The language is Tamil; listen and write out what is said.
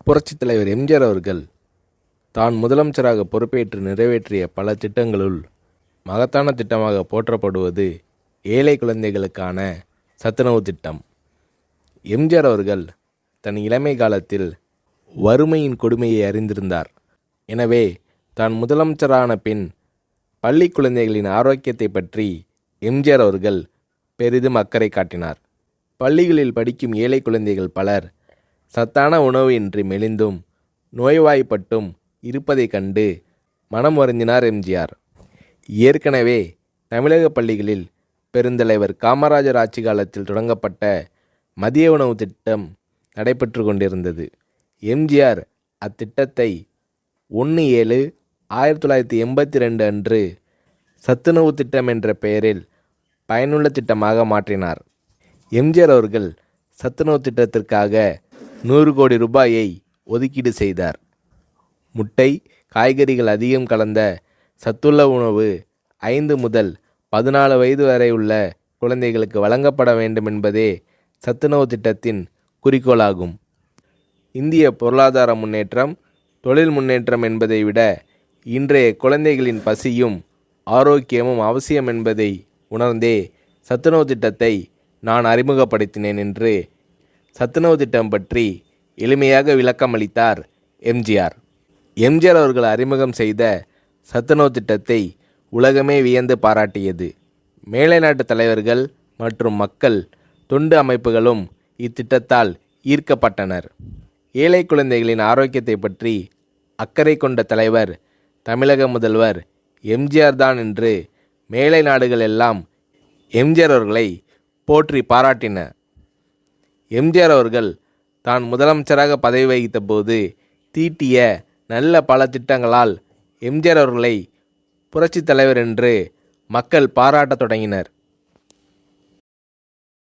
புரட்சித் தலைவர் எம்ஜிஆர் அவர்கள் தான் முதலமைச்சராக பொறுப்பேற்று நிறைவேற்றிய பல திட்டங்களுள் மகத்தான திட்டமாக போற்றப்படுவது ஏழை குழந்தைகளுக்கான சத்துணவு திட்டம். எம்ஜிஆர் அவர்கள் தன் இளமை காலத்தில் வறுமையின் கொடுமையை அறிந்திருந்தார். எனவே தான் முதலமைச்சரான பின் பள்ளி குழந்தைகளின் ஆரோக்கியத்தை பற்றி எம்ஜிஆர் அவர்கள் பெரிதும் அக்கறை காட்டினார். பள்ளிகளில் படிக்கும் ஏழை குழந்தைகள் பலர் சத்தான உணவு இன்றி மெலிந்தும் நோய்வாய்ப்பட்டும் இருப்பதைக் கண்டு மனம் வருந்தினார் எம்ஜிஆர். ஏற்கனவே தமிழக பள்ளிகளில் பெருந்தலைவர் காமராஜர் ஆட்சி காலத்தில் தொடங்கப்பட்ட மதிய உணவு திட்டம் நடைபெற்று கொண்டிருந்தது. எம்ஜிஆர் அத்திட்டத்தை 1/7/1982 அன்று சத்துணவு திட்டம் என்ற பெயரில் பயனுள்ள திட்டமாக மாற்றினார். எம்ஜிஆர் அவர்கள் சத்துணவு திட்டத்திற்காக 100 கோடி ரூபாயை ஒதுக்கீடு செய்தார். முட்டை, காய்கறிகள் அதிகம் கலந்த சத்துள்ள உணவு 5 முதல் 14 வயது வரை உள்ள குழந்தைகளுக்கு வழங்கப்பட வேண்டும் என்பதே சத்துணவு திட்டத்தின் குறிக்கோளாகும். இந்திய பொருளாதார முன்னேற்றம், தொழில் முன்னேற்றம் என்பதை விட இன்றைய குழந்தைகளின் பசியும் ஆரோக்கியமும் அவசியம் என்பதை உணர்ந்தே சத்துணவு திட்டத்தை நான் அறிமுகப்படுத்தினேன் என்று சத்துணவு திட்டம் பற்றி எளிமையாக விளக்கமளித்தார் எம்ஜிஆர். எம்ஜிஆர் அவர்கள் அறிமுகம் செய்த சத்துணவு திட்டத்தை உலகமே வியந்து பாராட்டியது. மேலை நாட்டு தலைவர்கள் மற்றும் மக்கள் தொண்டு அமைப்புகளும் இத்திட்டத்தால் ஈர்க்கப்பட்டனர். ஏழை குழந்தைகளின் ஆரோக்கியத்தை பற்றி அக்கறை கொண்ட தலைவர் தமிழக முதல்வர் எம்ஜிஆர் தான் என்று மேலை நாடுகள் எல்லாம் எம்ஜிஆர் அவர்களை போற்றி பாராட்டின. எம்ஜிஆர் அவர்கள் தான் முதலமைச்சராக பதவி வகித்த போது தீட்டிய நல்ல பல திட்டங்களால் எம்ஜிஆர் அவர்களை புரட்சித் தலைவர் என்று மக்கள் பாராட்டத் தொடங்கினர்.